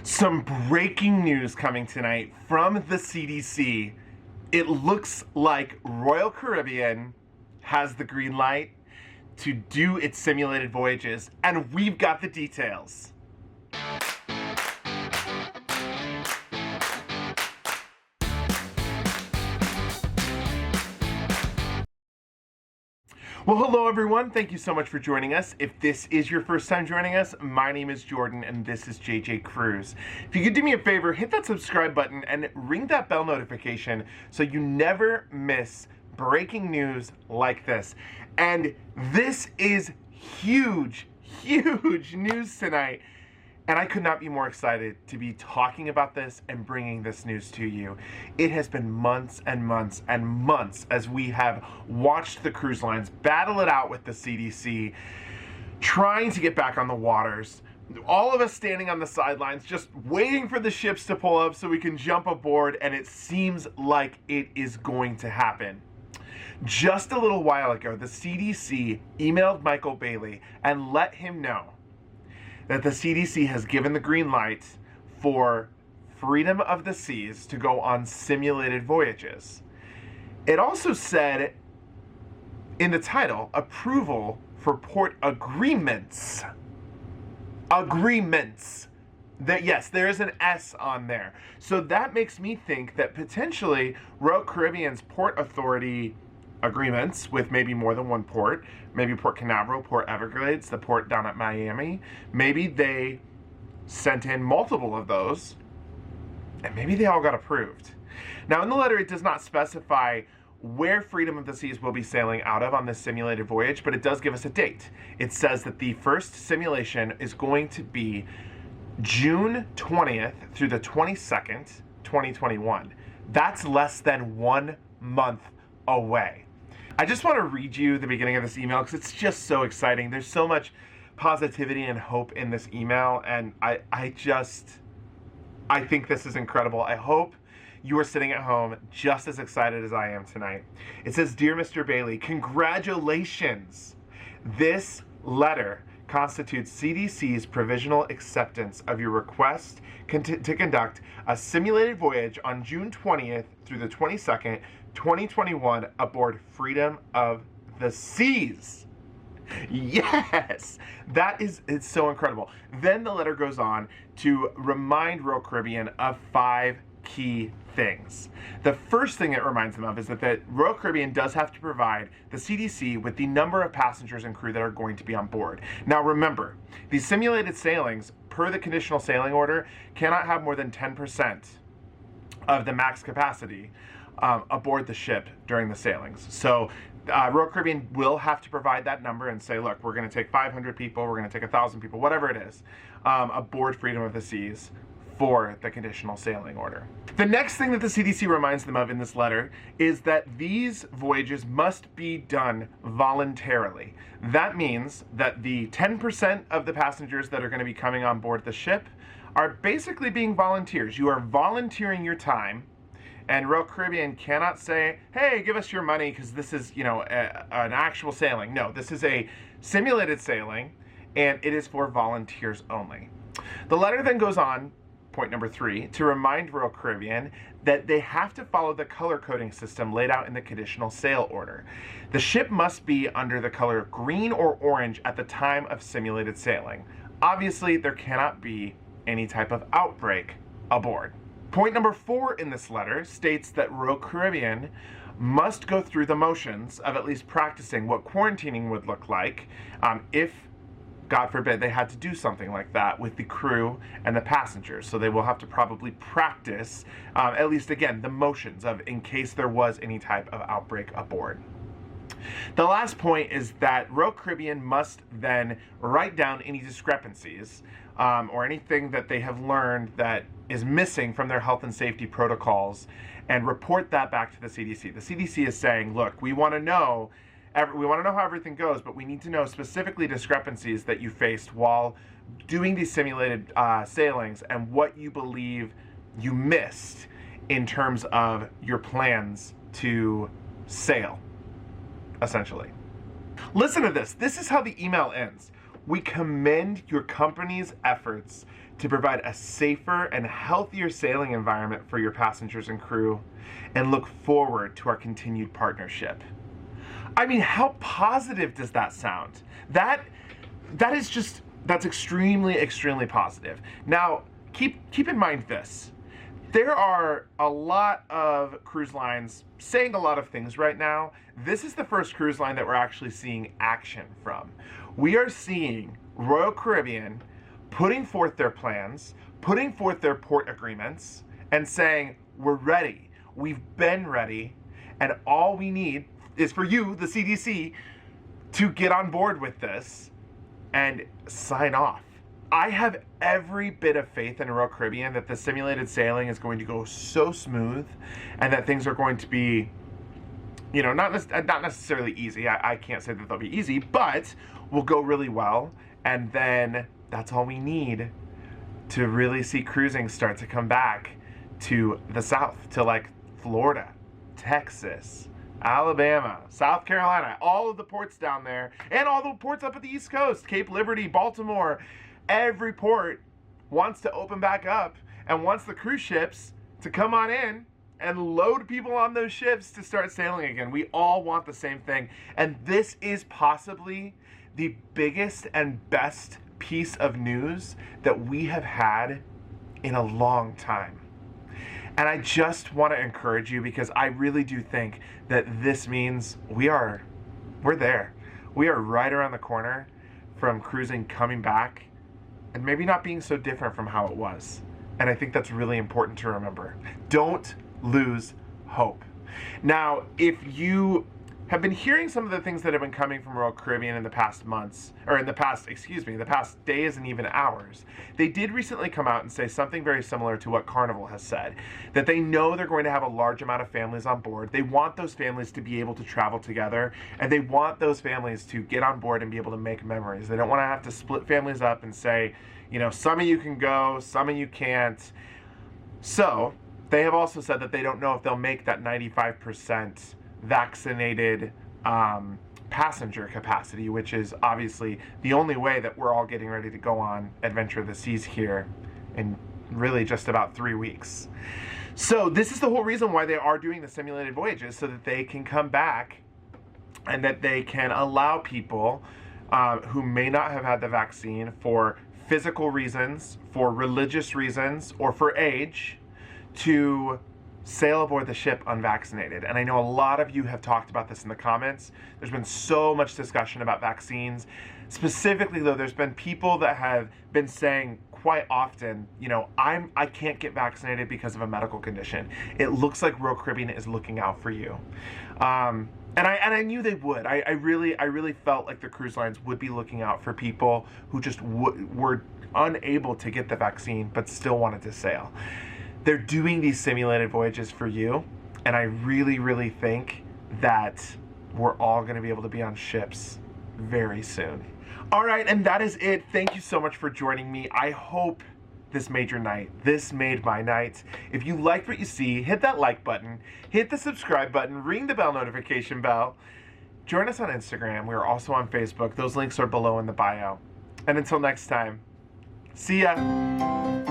Some breaking news coming tonight from the CDC. It looks like Royal Caribbean has the green light to do its simulated voyages, and we've got the details. Well, hello everyone. Thank you so much for joining us. If this is your first time joining us, my name is Jordan and this is JJ Cruise. If you could do me a favor, hit that subscribe button and ring that bell notification so you never miss breaking news like this. And this is huge news tonight. And I could not be more excited to be talking about this and bringing this news to you. It has been months and months and months as we have watched the cruise lines battle it out with the CDC, trying to get back on the waters. All of us standing on the sidelines, just waiting for the ships to pull up so we can jump aboard, and it seems like it is going to happen. Just a little while ago, the CDC emailed Michael Bailey and let him know that the CDC has given the green light for Freedom of the Seas to go on simulated voyages. It also said in the title, approval for port agreements. Agreements. That, yes, there is an S on there. So that makes me think that potentially Royal Caribbean's Port Authority agreements with maybe more than one port, maybe Port Canaveral, Port Everglades, the port down at Miami, maybe they sent in multiple of those, and maybe they all got approved. Now in the letter it does not specify where Freedom of the Seas will be sailing out of on this simulated voyage, but it does give us a date. It says that the first simulation is going to be June 20th through the 22nd, 2021. That's less than 1 month away. I just want to read you the beginning of this email because it's just so exciting. There's so much positivity and hope in this email, and I think this is incredible. I hope you are sitting at home just as excited as I am tonight. It says, "Dear Mr. Bailey, congratulations. This letter constitutes CDC's provisional acceptance of your request to conduct a simulated voyage on June 20th through the 22nd, 2021 aboard Freedom of the Seas." Yes, it's so incredible. Then the letter goes on to remind Royal Caribbean of 5 key things. The first thing it reminds them of is that Royal Caribbean does have to provide the CDC with the number of passengers and crew that are going to be on board. Now remember, these simulated sailings, per the conditional sailing order, cannot have more than 10% of the max capacity aboard the ship during the sailings. So Royal Caribbean will have to provide that number and say, look, we're going to take 500 people, we're going to take 1,000 people, whatever it is, aboard Freedom of the Seas for the conditional sailing order. The next thing that the CDC reminds them of in this letter is that these voyages must be done voluntarily. That means that the 10% of the passengers that are going to be coming on board the ship are basically being volunteers. You are volunteering your time, and Royal Caribbean cannot say, hey, give us your money because this is, an actual sailing. No, this is a simulated sailing, and it is for volunteers only. The letter then goes on, point number 3, to remind Royal Caribbean that they have to follow the color coding system laid out in the conditional sail order. The ship must be under the color green or orange at the time of simulated sailing. Obviously, there cannot be any type of outbreak aboard. Point number 4 in this letter states that Royal Caribbean must go through the motions of at least practicing what quarantining would look like if, God forbid, they had to do something like that with the crew and the passengers. So they will have to probably practice, at least again, the motions of in case there was any type of outbreak aboard. The last point is that Royal Caribbean must then write down any discrepancies or anything that they have learned that is missing from their health and safety protocols and report that back to the CDC. The CDC is saying, look, we want to know how everything goes, but we need to know specifically discrepancies that you faced while doing these simulated sailings and what you believe you missed in terms of your plans to sail, essentially. Listen to this. This is how the email ends. We commend your company's efforts to provide a safer and healthier sailing environment for your passengers and crew, and look forward to our continued partnership. I mean, how positive does that sound? That's extremely, extremely positive. Now, keep in mind this. There are a lot of cruise lines saying a lot of things right now. This is the first cruise line that we're actually seeing action from. We are seeing Royal Caribbean putting forth their plans, putting forth their port agreements, and saying, we're ready. We've been ready, and all we need is for you, the CDC, to get on board with this and sign off. I have every bit of faith in Royal Caribbean that the simulated sailing is going to go so smooth, and that things are going to be, not necessarily easy. I can't say that they'll be easy, but will go really well. And then that's all we need to really see cruising start to come back to the South, to like Florida, Texas, Alabama, South Carolina, all of the ports down there, and all the ports up at the East Coast, Cape Liberty, Baltimore. Every port wants to open back up and wants the cruise ships to come on in and load people on those ships to start sailing again. We all want the same thing. And this is possibly the biggest and best piece of news that we have had in a long time. And I just want to encourage you, because I really do think that this means we're there. We are right around the corner from cruising coming back, and maybe not being so different from how it was. And I think that's really important to remember. Don't lose hope. Now, if you have been hearing some of the things that have been coming from Royal Caribbean in the past months, or in the past days and even hours, they did recently come out and say something very similar to what Carnival has said, that they know they're going to have a large amount of families on board. They want those families to be able to travel together, and they want those families to get on board and be able to make memories. They don't want to have to split families up and say, some of you can go, some of you can't. So they have also said that they don't know if they'll make that 95% vaccinated passenger capacity, which is obviously the only way that we're all getting ready to go on Adventure of the Seas here in really just about 3 weeks. So this is the whole reason why they are doing the simulated voyages, so that they can come back and that they can allow people who may not have had the vaccine for physical reasons, for religious reasons, or for age, to sail aboard the ship unvaccinated. And I know a lot of you have talked about this in the comments. There's been so much discussion about vaccines. Specifically, though, there's been people that have been saying quite often, I can't get vaccinated because of a medical condition. It looks like Royal Caribbean is looking out for you. And I knew they would. I really felt like the cruise lines would be looking out for people who just were unable to get the vaccine but still wanted to sail. They're doing these simulated voyages for you, and I really, really think that we're all going to be able to be on ships very soon. All right, and that is it. Thank you so much for joining me. I hope this made your night. This made my night. If you liked what you see, hit that like button, hit the subscribe button, ring the bell notification bell. Join us on Instagram. We are also on Facebook. Those links are below in the bio. And until next time, see ya.